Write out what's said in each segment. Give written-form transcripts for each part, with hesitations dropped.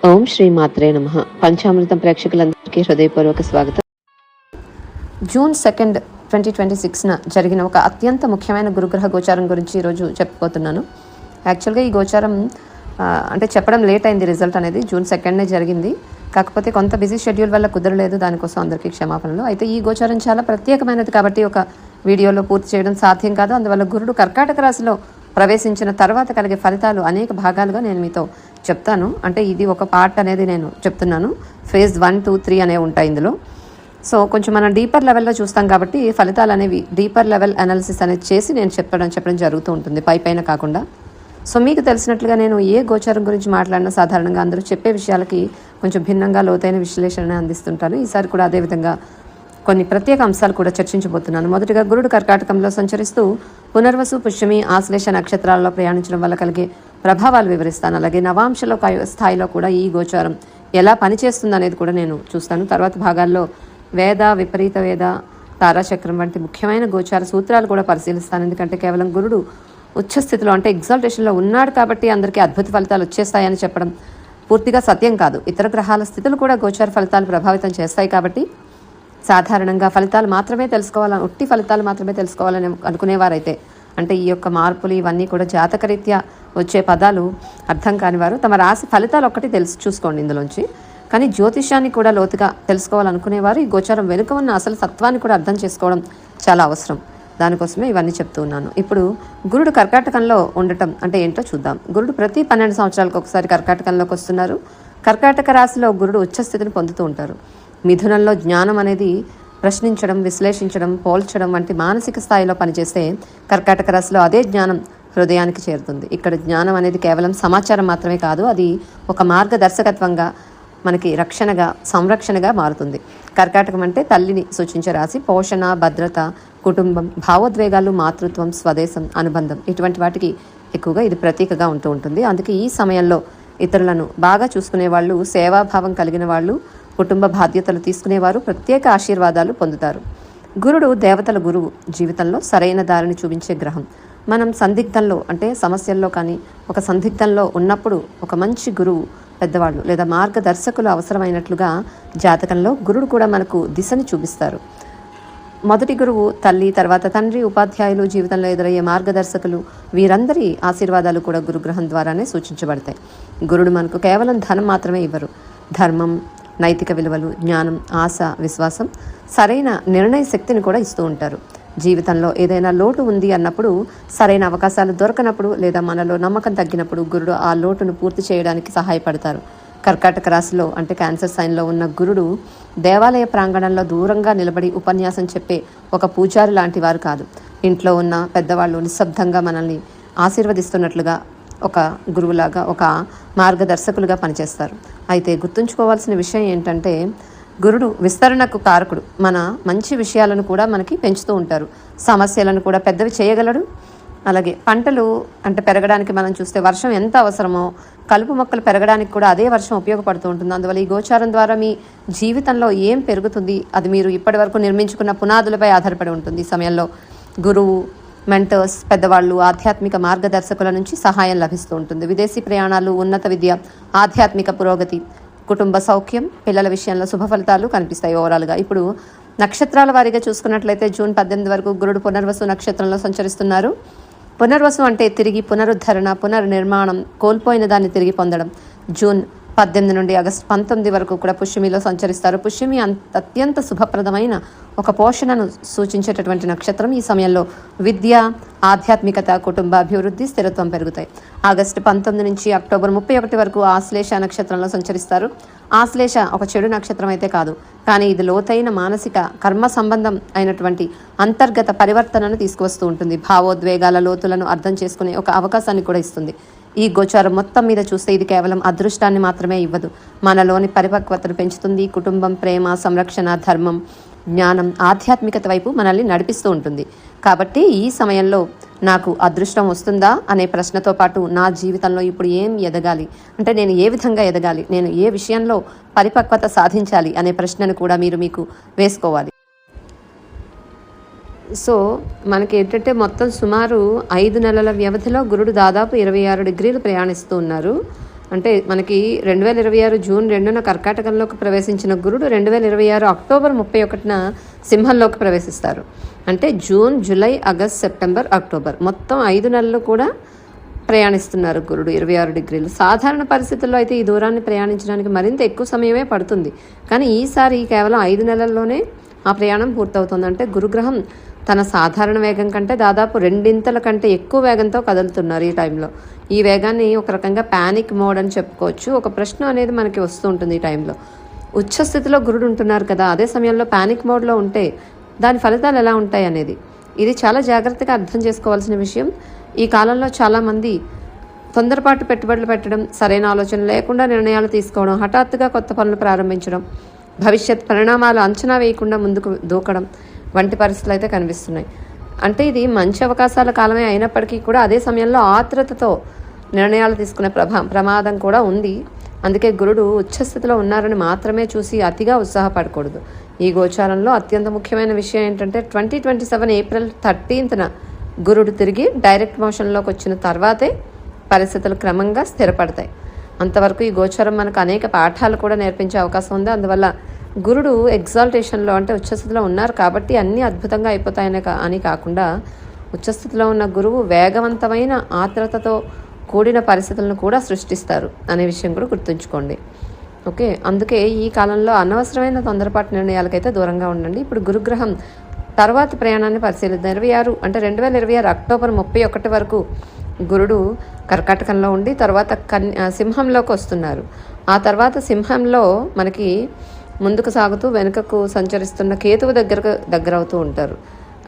ఓం శ్రీ మాత్రే నమః. పంచామృతం ప్రేక్షకులందరికీ హృదయపూర్వక స్వాగతం. జూన్ 2, 2026న జరిగిన ఒక అత్యంత ముఖ్యమైన గురుగ్రహ గోచారం గురించి ఈరోజు చెప్పబోతున్నాను. యాక్చువల్గా ఈ గోచారం అంటే చెప్పడం లేట్ అయింది. రిజల్ట్ అనేది జూన్ 2నే జరిగింది. కాకపోతే కొంత బిజీ షెడ్యూల్ వల్ల కుదరలేదు. దానికోసం అందరికీ క్షమాపణలు. అయితే ఈ గోచారం చాలా ప్రత్యేకమైనది కాబట్టి ఒక వీడియోలో పూర్తి చేయడం సాధ్యం కాదు. అందువల్ల గురుడు కర్కాటక రాశిలో ప్రవేశించిన తర్వాత కలిగే ఫలితాలు అనేక భాగాలుగా నేను మీతో చెప్తాను. అంటే ఇది ఒక పార్ట్ అనేది నేను చెప్తున్నాను. ఫేజ్ 1, 2, 3 అనేవి ఉంటాయి ఇందులో. సో కొంచెం మనం డీపర్ లెవెల్లో చూస్తాం కాబట్టి ఫలితాలు అనేవి డీపర్ లెవెల్ అనాలిసిస్ అనేది చేసి నేను చెప్పడం జరుగుతూ ఉంటుంది, పైన కాకుండా. సో మీకు తెలిసినట్లుగా నేను ఏ గోచారం గురించి మాట్లాడినా సాధారణంగా అందరూ చెప్పే విషయాలకి కొంచెం భిన్నంగా లోతైన విశ్లేషణ అందిస్తుంటాను. ఈసారి కూడా అదేవిధంగా కొన్ని ప్రత్యేక అంశాలు కూడా చర్చించబోతున్నాను. మొదటిగా గురుడు కర్కాటకంలో సంచరిస్తూ పునర్వసు, పుష్యమి, ఆశ్లేష నక్షత్రాలలో ప్రయాణించడం వల్ల కలిగే ప్రభావాలు వివరిస్తాను. అలాగే నవాంశలో స్థాయిలో కూడా ఈ గోచారం ఎలా పనిచేస్తుంది అనేది కూడా నేను చూస్తాను. తర్వాత భాగాల్లో వేద, విపరీత వేద, తారాచక్రం వంటి ముఖ్యమైన గోచార సూత్రాలు కూడా పరిశీలిస్తాను. ఎందుకంటే కేవలం గురుడు ఉచ్చస్థితిలో అంటే ఎగ్జాల్టేషన్లో ఉన్నాడు కాబట్టి అందరికీ అద్భుత ఫలితాలు వచ్చేస్తాయని చెప్పడం పూర్తిగా సత్యం కాదు. ఇతర గ్రహాల స్థితులు కూడా గోచార ఫలితాలు ప్రభావితం చేస్తాయి కాబట్టి సాధారణంగా ఉట్టి ఫలితాలు మాత్రమే తెలుసుకోవాలని అనుకునేవారైతే, అంటే ఈ యొక్క మార్పులు ఇవన్నీ కూడా జాతకరీత్యా వచ్చే పదాలు అర్థం కాని వారు తమ రాశి ఫలితాలు ఒక్కటి చూసుకోండి ఇందులోంచి. కానీ జ్యోతిష్యాన్ని కూడా లోతుగా తెలుసుకోవాలనుకునేవారు ఈ గోచారం వెనుక ఉన్న అసలు తత్వాన్ని కూడా అర్థం చేసుకోవడం చాలా అవసరం. దానికోసమే ఇవన్నీ చెప్తూ ఉన్నాను. ఇప్పుడు గురుడు కర్కాటకంలో ఉండటం అంటే ఏంటో చూద్దాం. గురుడు ప్రతి 12 సంవత్సరాలకు ఒకసారి కర్కాటకంలోకి వస్తున్నారు. కర్కాటక రాశిలో గురుడు ఉచ్చస్థితిని పొందుతూ ఉంటారు. మిథునంలో జ్ఞానం అనేది ప్రశ్నించడం, విశ్లేషించడం, పోల్చడం వంటి మానసిక స్థాయిలో పనిచేస్తే కర్కాటక రాశిలో అదే జ్ఞానం హృదయానికి చేరుతుంది. ఇక్కడ జ్ఞానం అనేది కేవలం సమాచారం మాత్రమే కాదు, అది ఒక మార్గదర్శకత్వంగా మనకి రక్షణగా, సంరక్షణగా మారుతుంది. కర్కాటకం అంటే తల్లిని సూచించే రాశి. పోషణ, భద్రత, కుటుంబం, భావోద్వేగాలు, మాతృత్వం, స్వదేశం, అనుబంధం ఇటువంటి వాటికి ఎక్కువగా ఇది ప్రతీకగా ఉంటూ ఉంటుంది. అందుకే ఈ సమయంలో ఇతరులను బాగా చూసుకునే వాళ్ళు, సేవాభావం కలిగిన వాళ్ళు, కుటుంబ బాధ్యతలు తీసుకునేవారు ప్రత్యేక ఆశీర్వాదాలు పొందుతారు. గురుడు దేవతల గురువు, జీవితంలో సరైన దారిని చూపించే గ్రహం. మనం సందిగ్ధంలో అంటే సమస్యల్లో కానీ ఒక సందిగ్ధంలో ఉన్నప్పుడు ఒక మంచి గురువు, పెద్దవాళ్ళు లేదా మార్గదర్శకులు అవసరమైనట్లుగా జాతకంలో గురుడు కూడా మనకు దిశని చూపిస్తారు. మొదటి గురువు తల్లి, తర్వాత తండ్రి, ఉపాధ్యాయులు, జీవితంలో ఎదురయ్యే మార్గదర్శకులు, వీరందరి ఆశీర్వాదాలు కూడా గురుగ్రహం ద్వారానే సూచించబడతాయి. గురుడు మనకు కేవలం ధనం మాత్రమే ఇవ్వరు. ధర్మం, నైతిక విలువలు, జ్ఞానం, ఆశ, విశ్వాసం, సరైన నిర్ణయ శక్తిని కూడా ఇస్తూ ఉంటారు. జీవితంలో ఏదైనా లోటు ఉంది అన్నప్పుడు, సరైన అవకాశాలు దొరకనప్పుడు లేదా మనలో నమ్మకం తగ్గినప్పుడు గురుడు ఆ లోటును పూర్తి చేయడానికి సహాయపడతారు. కర్కాటక రాశిలో అంటే క్యాన్సర్ సైన్లో ఉన్న గురుడు దేవాలయ ప్రాంగణంలో దూరంగా నిలబడి ఉపన్యాసం చెప్పే ఒక పూజారి లాంటి వారు కాదు. ఇంట్లో ఉన్న పెద్దవాళ్ళు నిశ్శబ్దంగా మనల్ని ఆశీర్వదిస్తున్నట్లుగా ఒక గురువులాగా, ఒక మార్గదర్శకులుగా పనిచేస్తారు. అయితే గుర్తుంచుకోవాల్సిన విషయం ఏంటంటే గురుడు విస్తరణకు కారకుడు. మన మంచి విషయాలను కూడా మనకి పెంచుతూ ఉంటారు. సమస్యలను కూడా పెద్దవి చేయగలడు. అలాగే పంటలు అంటే పెరగడానికి మనం చూస్తే వర్షం ఎంత అవసరమో కలుపు మొక్కలు పెరగడానికి కూడా అదే వర్షం ఉపయోగపడుతూ ఉంటుంది. అందువల్ల ఈ గోచారం ద్వారా మీ జీవితంలో ఏం పెరుగుతుంది అది మీరు ఇప్పటి వరకు నిర్మించుకున్న పునాదులపై ఆధారపడి ఉంటుంది. ఈ సమయంలో గురువు, మెంటర్స్, పెద్దవాళ్ళు, ఆధ్యాత్మిక మార్గదర్శకుల నుంచి సహాయం లభిస్తూ ఉంటుంది. విదేశీ ప్రయాణాలు, ఉన్నత విద్య, ఆధ్యాత్మిక పురోగతి, కుటుంబ సౌఖ్యం, పిల్లల విషయంలో శుభ ఫలితాలు కనిపిస్తాయి ఓవరాల్గా. ఇప్పుడు నక్షత్రాల వారీగా చూసుకున్నట్లయితే జూన్ 18 వరకు గురుడు పునర్వసు నక్షత్రంలో సంచరిస్తున్నారు. పునర్వసు అంటే తిరిగి పునరుద్ధరణ, పునర్నిర్మాణం, కోల్పోయిన దాన్ని తిరిగి పొందడం. జూన్ 18 నుండి ఆగస్టు 19 వరకు కూడా పుష్యమిలో సంచరిస్తారు. పుష్యమి అత్యంత శుభప్రదమైన ఒక పోషణను సూచించేటటువంటి నక్షత్రం. ఈ సమయంలో విద్య, ఆధ్యాత్మికత, కుటుంబ అభివృద్ధి, స్థిరత్వం పెరుగుతాయి. ఆగస్టు 19 నుంచి అక్టోబర్ 31 వరకు ఆశ్లేష నక్షత్రంలో సంచరిస్తారు. ఆశ్లేష ఒక చెడు నక్షత్రం అయితే కాదు, కానీ ఇది లోతైన మానసిక కర్మ సంబంధం అయినటువంటి అంతర్గత పరివర్తనను తీసుకువస్తూ ఉంటుంది. భావోద్వేగాల లోతులను అర్థం చేసుకునే ఒక అవకాశాన్ని కూడా ఇస్తుంది. ఈ గోచారం మొత్తం మీద చూస్తే ఇది కేవలం అదృష్టాన్ని మాత్రమే ఇవ్వదు, మనలోని పరిపక్వతను పెంచుతుంది. కుటుంబం, ప్రేమ, సంరక్షణ, ధర్మం, జ్ఞానం, ఆధ్యాత్మికత వైపు మనల్ని నడిపిస్తూ ఉంటుంది. కాబట్టి ఈ సమయంలో నాకు అదృష్టం వస్తుందా అనే ప్రశ్నతో పాటు నా జీవితంలో ఇప్పుడు ఏం ఎదగాలి, అంటే నేను ఏ విధంగా ఎదగాలి, నేను ఏ విషయంలో పరిపక్వత సాధించాలి అనే ప్రశ్నను కూడా మీకు వేసుకోవాలి. సో మనకి ఏంటంటే మొత్తం సుమారు 5 నెలల వ్యవధిలో గురుడు దాదాపు 26 డిగ్రీలు ప్రయాణిస్తూ ఉన్నారు. అంటే మనకి 2026 జూన్ 2న కర్కాటకంలోకి ప్రవేశించిన గురుడు 2026 అక్టోబర్ 31న సింహంలోకి ప్రవేశిస్తారు. అంటే June, July, August, September, October మొత్తం 5 నెలలు కూడా ప్రయాణిస్తున్నారు గురుడు 26 డిగ్రీలు. సాధారణ పరిస్థితుల్లో అయితే ఈ దూరాన్ని ప్రయాణించడానికి మరింత ఎక్కువ సమయమే పడుతుంది. కానీ ఈసారి కేవలం 5 నెలల్లోనే ఆ ప్రయాణం పూర్తవుతుంది. అంటే గురుగ్రహం తన సాధారణ వేగం కంటే దాదాపు 2 కంటే ఎక్కువ వేగంతో కదులుతున్నారు ఈ టైంలో. ఈ వేగాన్ని ఒక రకంగా ప్యానిక్ మోడ్ అని చెప్పుకోవచ్చు. ఒక ప్రశ్న అనేది మనకి వస్తూ ఉంటుంది ఈ టైంలో. ఉచ్చ స్థితిలో గురుడు ఉంటున్నారు కదా, అదే సమయంలో ప్యానిక్ మోడ్లో ఉంటే దాని ఫలితాలు ఎలా ఉంటాయి అనేది ఇది చాలా జాగ్రత్తగా అర్థం చేసుకోవాల్సిన విషయం. ఈ కాలంలో చాలామంది తొందరపాటు పెట్టుబడులు పెట్టడం, సరైన ఆలోచన లేకుండా నిర్ణయాలు తీసుకోవడం, హఠాత్తుగా కొత్త పనులు ప్రారంభించడం, భవిష్యత్ పరిణామాలు అంచనా వేయకుండా ముందుకు దూకడం వంటి పరిస్థితులు అయితే కనిపిస్తున్నాయి. అంటే ఇది మంచి అవకాశాల కాలమే అయినప్పటికీ కూడా అదే సమయంలో ఆత్రుతతో నిర్ణయాలు తీసుకునే ప్రమాదం కూడా ఉంది. అందుకే గురుడు ఉచ్చస్థితిలో ఉన్నారని మాత్రమే చూసి అతిగా ఉత్సాహపడకూడదు. ఈ గోచారంలో అత్యంత ముఖ్యమైన విషయం ఏంటంటే 2027 ఏప్రిల్ 13న గురుడు తిరిగి డైరెక్ట్ మోషన్లోకి వచ్చిన తర్వాతే పరిస్థితులు క్రమంగా స్థిరపడతాయి. అంతవరకు ఈ గోచారం మనకు అనేక పాఠాలు కూడా నేర్పించే అవకాశం ఉంది. అందువల్ల గురుడు ఎగ్జాల్టేషన్లో అంటే ఉచ్చస్థితిలో ఉన్నారు కాబట్టి అన్నీ అద్భుతంగా అయిపోతాయని అని కాకుండా ఉచ్చస్థితిలో ఉన్న గురువు వేగవంతమైన ఆత్రతతో కూడిన పరిస్థితులను కూడా సృష్టిస్తారు అనే విషయం కూడా గుర్తుంచుకోండి. ఓకే, అందుకే ఈ కాలంలో అనవసరమైన తొందరపాటు నిర్ణయాలకైతే దూరంగా ఉండండి. ఇప్పుడు గురుగ్రహం తర్వాత ప్రయాణాన్ని పరిశీలిద్దాం. 2026 అక్టోబర్ 31 వరకు గురుడు కర్కాటకంలో ఉండి తర్వాత సింహంలోకి వస్తున్నారు. ఆ తర్వాత సింహంలో మనకి ముందుకు సాగుతూ వెనుకకు సంచరిస్తున్న కేతువు దగ్గర అవుతూ ఉంటారు.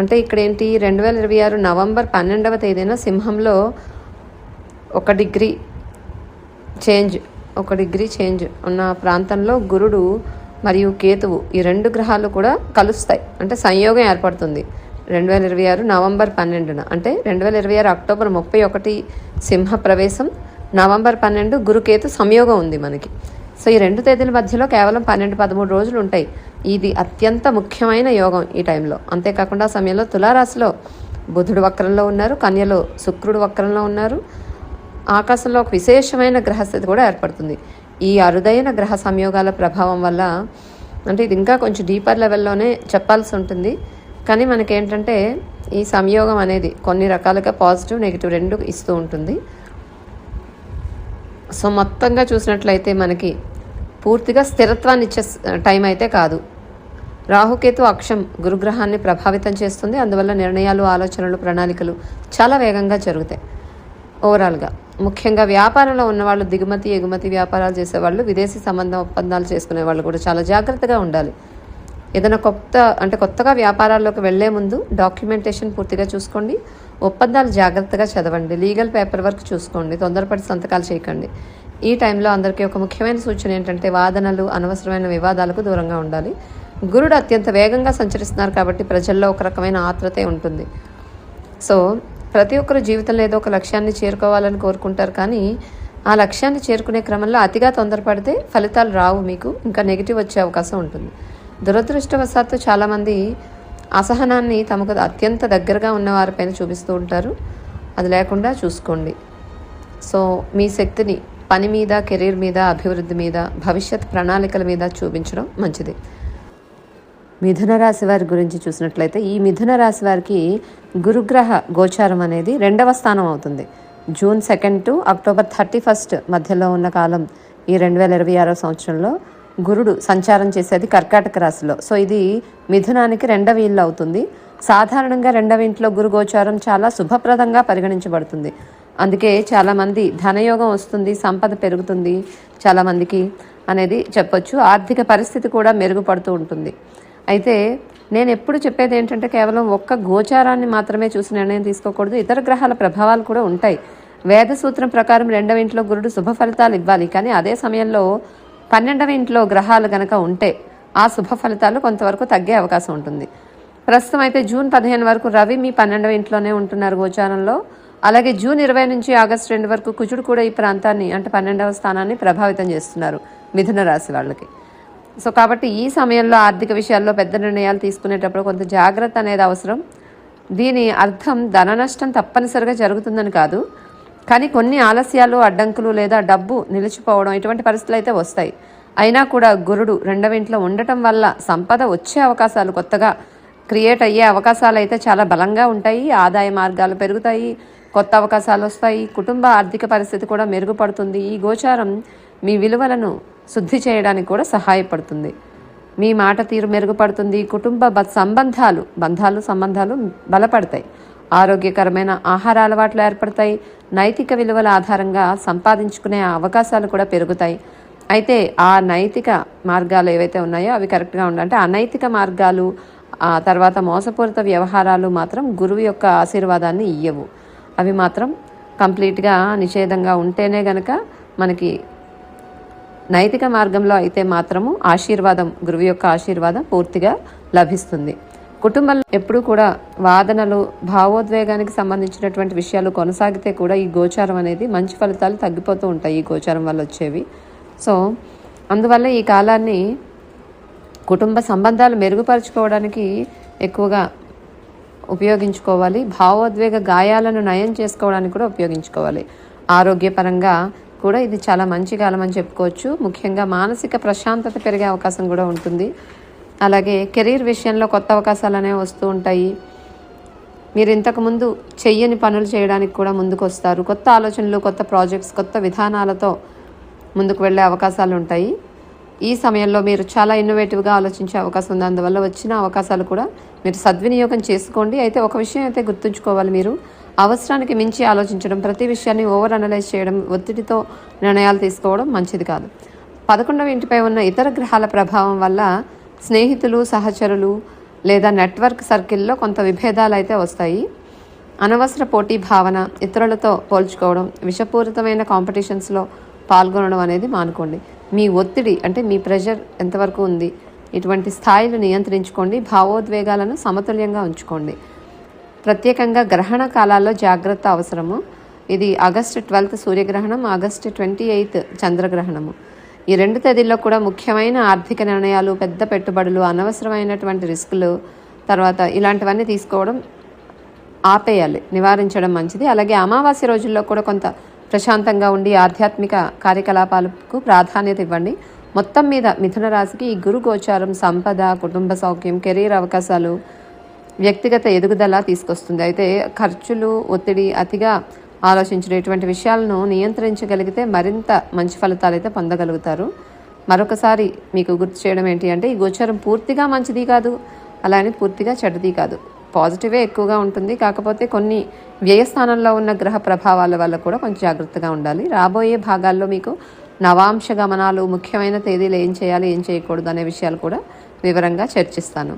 అంటే ఇక్కడ ఏంటి, 2026 నవంబర్ 12వ తేదీన సింహంలో 1 డిగ్రీ చేంజ్ ఉన్న ప్రాంతంలో గురుడు మరియు కేతువు ఈ 2 గ్రహాలు కూడా కలుస్తాయి. అంటే సంయోగం ఏర్పడుతుంది 2026 నవంబర్ 12న. అంటే 2026 అక్టోబర్ 31 సింహ ప్రవేశం, నవంబర్ 12 గురుకేతు సంయోగం ఉంది మనకి. సో ఈ 2 తేదీల మధ్యలో కేవలం 12-13 రోజులు ఉంటాయి. ఇది అత్యంత ముఖ్యమైన యోగం ఈ టైంలో. అంతేకాకుండా ఆ సమయంలో తులారాశిలో బుధుడు వక్రంలో ఉన్నారు, కన్యలో శుక్రుడు వక్రంలో ఉన్నారు. ఆకాశంలో ఒక విశేషమైన గ్రహస్థితి కూడా ఏర్పడుతుంది. ఈ అరుదైన గ్రహ సంయోగాల ప్రభావం వల్ల అంటే ఇది ఇంకా కొంచెం డీపర్ లెవెల్లోనే చెప్పాల్సి ఉంటుంది. కానీ మనకేంటంటే ఈ సంయోగం అనేది కొన్ని రకాలుగా పాజిటివ్, నెగిటివ్ 2 ఇస్తూ ఉంటుంది. సో మొత్తంగా చూసినట్లయితే మనకి పూర్తిగా స్థిరత్వాన్ని ఇచ్చే టైం అయితే కాదు. రాహుకేతు అక్షం గురుగ్రహాన్ని ప్రభావితం చేస్తుంది. అందువల్ల నిర్ణయాలు, ఆలోచనలు, ప్రణాళికలు చాలా వేగంగా జరుగుతాయి. ఓవరాల్గా ముఖ్యంగా వ్యాపారంలో ఉన్నవాళ్ళు, దిగుమతి ఎగుమతి వ్యాపారాలు చేసేవాళ్ళు, విదేశీ ఒప్పందాలు చేసుకునే వాళ్ళు కూడా చాలా జాగ్రత్తగా ఉండాలి. ఏదైనా కొత్తగా వ్యాపారాల్లోకి వెళ్లే ముందు డాక్యుమెంటేషన్ పూర్తిగా చూసుకోండి, ఒప్పందాలు జాగ్రత్తగా చదవండి, లీగల్ పేపర్ వర్క్ చూసుకోండి, తొందరపడి సంతకాలు చేయకండి. ఈ టైంలో అందరికీ ఒక ముఖ్యమైన సూచన ఏంటంటే వాదనలు, అనవసరమైన వివాదాలకు దూరంగా ఉండాలి. గురుడు అత్యంత వేగంగా సంచరిస్తున్నారు కాబట్టి ప్రజల్లో ఒక రకమైన ఆత్రతే ఉంటుంది. సో ప్రతి ఒక్కరు జీవితంలో ఏదో ఒక లక్ష్యాన్ని చేరుకోవాలని కోరుకుంటారు. కానీ ఆ లక్ష్యాన్ని చేరుకునే క్రమంలో అతిగా తొందరపడితే ఫలితాలు రావు, మీకు ఇంకా నెగిటివ్ వచ్చే అవకాశం ఉంటుంది. దురదృష్టవశాత్తు చాలామంది అసహనాన్ని తమకు అత్యంత దగ్గరగా ఉన్న వారిపైన చూపిస్తూ ఉంటారు. అది లేకుండా చూసుకోండి. సో మీ శక్తిని పని మీద, కెరీర్ మీద, అభివృద్ధి మీద, భవిష్యత్ ప్రణాళికల మీద చూపించడం మంచిది. మిథున రాశి వారి గురించి చూసినట్లయితే ఈ మిథున రాశి వారికి గురుగ్రహ గోచారం అనేది 2వ స్థానం అవుతుంది. జూన్ 2 టు అక్టోబర్ 31 మధ్యలో ఉన్న కాలం ఈ 2026 సంవత్సరంలో గురుడు సంచారం చేసేది కర్కాటక రాశిలో. సో ఇది మిథునానికి 2వ ఇల్లు అవుతుంది. సాధారణంగా 2వ ఇంట్లో గురు గోచారం చాలా శుభప్రదంగా పరిగణించబడుతుంది. అందుకే చాలామంది ధనయోగం వస్తుంది, సంపద పెరుగుతుంది చాలామందికి అనేది చెప్పొచ్చు. ఆర్థిక పరిస్థితి కూడా మెరుగుపడుతూ ఉంటుంది. అయితే నేను ఎప్పుడు చెప్పేది ఏంటంటే కేవలం ఒక్క గోచారాన్ని మాత్రమే చూసి నిర్ణయం తీసుకోకూడదు. ఇతర గ్రహాల ప్రభావాలు కూడా ఉంటాయి. వేద సూత్రం ప్రకారం 2వ ఇంట్లో గురుడు శుభ ఫలితాలు ఇవ్వాలి. కానీ అదే సమయంలో 12వ ఇంట్లో గ్రహాలు గనక ఉంటే ఆ శుభ ఫలితాలు కొంతవరకు తగ్గే అవకాశం ఉంటుంది. ప్రస్తుతం అయితే జూన్ 15 వరకు రవి మీ 12వ ఇంట్లోనే ఉంటున్నారు గోచారంలో. అలాగే జూన్ 20 నుంచి ఆగస్టు 2 వరకు కుజుడు కూడా ఈ ప్రాంతాన్ని అంటే 12వ స్థానాన్ని ప్రభావితం చేస్తున్నారు మిథున రాశి వాళ్ళకి. సో కాబట్టి ఈ సమయంలో ఆర్థిక విషయాల్లో పెద్ద నిర్ణయాలు తీసుకునేటప్పుడు కొంత జాగ్రత్త అనేది అవసరం. దీని అర్థం ధన నష్టం తప్పనిసరిగా జరుగుతుందని కాదు. కానీ కొన్ని ఆలస్యాలు, అడ్డంకులు లేదా డబ్బు నిలిచిపోవడం ఇటువంటి పరిస్థితులు అయితే వస్తాయి. అయినా కూడా గురుడు 2వ ఇంట్లో ఉండటం వల్ల సంపద వచ్చే అవకాశాలు, కొత్తగా క్రియేట్ అయ్యే అవకాశాలు అయితే చాలా బలంగా ఉంటాయి. ఆదాయ మార్గాలు పెరుగుతాయి, కొత్త అవకాశాలు వస్తాయి, కుటుంబ ఆర్థిక పరిస్థితి కూడా మెరుగుపడుతుంది. ఈ గోచారం మీ విలువలను శుద్ధి చేయడానికి కూడా సహాయపడుతుంది. మీ మాట తీరు మెరుగుపడుతుంది. కుటుంబ సంబంధాలు బలపడతాయి. ఆరోగ్యకరమైన ఆహార అలవాట్లు ఏర్పడతాయి. నైతిక విలువల ఆధారంగా సంపాదించుకునే అవకాశాలు కూడా పెరుగుతాయి. అయితే ఆ నైతిక మార్గాలు ఏవైతే ఉన్నాయో అవి కరెక్ట్గా ఉండాలి. అంటే అనైతిక మార్గాలు, ఆ తర్వాత మోసపూరిత వ్యవహారాలు మాత్రం గురువు యొక్క ఆశీర్వాదాన్ని ఇయ్యవు. అవి మాత్రం కంప్లీట్గా నిషేధంగా ఉంటేనే గనక మనకి నైతిక మార్గంలో అయితే మాత్రము గురువు యొక్క ఆశీర్వాదం పూర్తిగా లభిస్తుంది. కుటుంబంలో ఎప్పుడూ కూడా వాదనలు, భావోద్వేగానికి సంబంధించినటువంటి విషయాలు కొనసాగితే కూడా ఈ గోచారం అనేది మంచి ఫలితాలు తగ్గిపోతూ ఉంటాయి ఈ గోచారం వల్ల వచ్చేవి. సో అందువల్ల ఈ కాలాన్ని కుటుంబ సంబంధాలు మెరుగుపరుచుకోవడానికి ఎక్కువగా ఉపయోగించుకోవాలి. భావోద్వేగ గాయాలను నయం చేసుకోవడానికి కూడా ఉపయోగించుకోవాలి. ఆరోగ్యపరంగా కూడా ఇది చాలా మంచి కాలం అని చెప్పుకోవచ్చు. ముఖ్యంగా మానసిక ప్రశాంతత పెరిగే అవకాశం కూడా ఉంటుంది. అలాగే కెరీర్ విషయంలో కొత్త అవకాశాలు అనేవి వస్తూ ఉంటాయి. మీరు ఇంతకుముందు చెయ్యని పనులు చేయడానికి కూడా ముందుకు వస్తారు. కొత్త ఆలోచనలు, కొత్త ప్రాజెక్ట్స్, కొత్త విధానాలతో ముందుకు వెళ్ళే అవకాశాలు ఉంటాయి. ఈ సమయంలో మీరు చాలా ఇన్నోవేటివ్గా ఆలోచించే అవకాశం ఉంది. అందువల్ల వచ్చిన అవకాశాలు కూడా మీరు సద్వినియోగం చేసుకోండి. అయితే ఒక విషయం అయితే గుర్తుంచుకోవాలి, మీరు అవసరానికి మించి ఆలోచించడం, ప్రతి విషయాన్ని ఓవర్ అనలైజ్ చేయడం, ఒత్తిడితో నిర్ణయాలు తీసుకోవడం మంచిది కాదు. 11వ ఇంటిపై ఉన్న ఇతర గ్రహాల ప్రభావం వల్ల స్నేహితులు, సహచరులు లేదా నెట్వర్క్ సర్కిల్లో కొంత విభేదాలు అయితే వస్తాయి. అనవసర పోటీ భావన, ఇతరులతో పోల్చుకోవడం, విషపూరితమైన కాంపిటీషన్స్లో పాల్గొనడం అనేది మానుకోండి. మీ ఒత్తిడి అంటే మీ ప్రెషర్ ఎంతవరకు ఉంది, ఇటువంటి స్థాయిలు నియంత్రించుకోండి. భావోద్వేగాలను సమతుల్యంగా ఉంచుకోండి. ప్రత్యేకంగా గ్రహణ కాలాల్లో జాగ్రత్త అవసరము. ఇది ఆగస్టు 12 సూర్యగ్రహణం, ఆగస్టు 28 చంద్రగ్రహణము. ఈ 2 తేదీల్లో కూడా ముఖ్యమైన ఆర్థిక నిర్ణయాలు, పెద్ద పెట్టుబడులు, అనవసరమైనటువంటి రిస్కులు, తర్వాత ఇలాంటివన్నీ తీసుకోవడం ఆపేయాలి, నివారించడం మంచిది. అలాగే అమావాస్య రోజుల్లో కూడా కొంత ప్రశాంతంగా ఉండి ఆధ్యాత్మిక కార్యకలాపాలకు ప్రాధాన్యత ఇవ్వండి. మొత్తం మీద మిథున రాశికి ఈ గురు గోచారం సంపద, కుటుంబ సౌఖ్యం, కెరీర్ అవకాశాలు, వ్యక్తిగత ఎదుగుదల తీసుకొస్తుంది. అయితే ఖర్చులు, ఒత్తిడి, అతిగా ఆలోచించిన ఇటువంటి విషయాలను నియంత్రించగలిగితే మరింత మంచి ఫలితాలు అయితే పొందగలుగుతారు. మరొకసారి మీకు గుర్తు చేయడం ఏంటి అంటే, ఈ గోచారం పూర్తిగా మంచిది కాదు, అలానే పూర్తిగా చెడ్డది కాదు. పాజిటివే ఎక్కువగా ఉంటుంది. కాకపోతే కొన్ని వ్యయస్థానంలో ఉన్న గ్రహ ప్రభావాల వల్ల కూడా కొంచెం జాగ్రత్తగా ఉండాలి. రాబోయే భాగాల్లో మీకు నవాంశ గమనాలు, ముఖ్యమైన తేదీలు ఏం చేయాలి, ఏం చేయకూడదు అనే విషయాలు కూడా వివరంగా చర్చిస్తాను.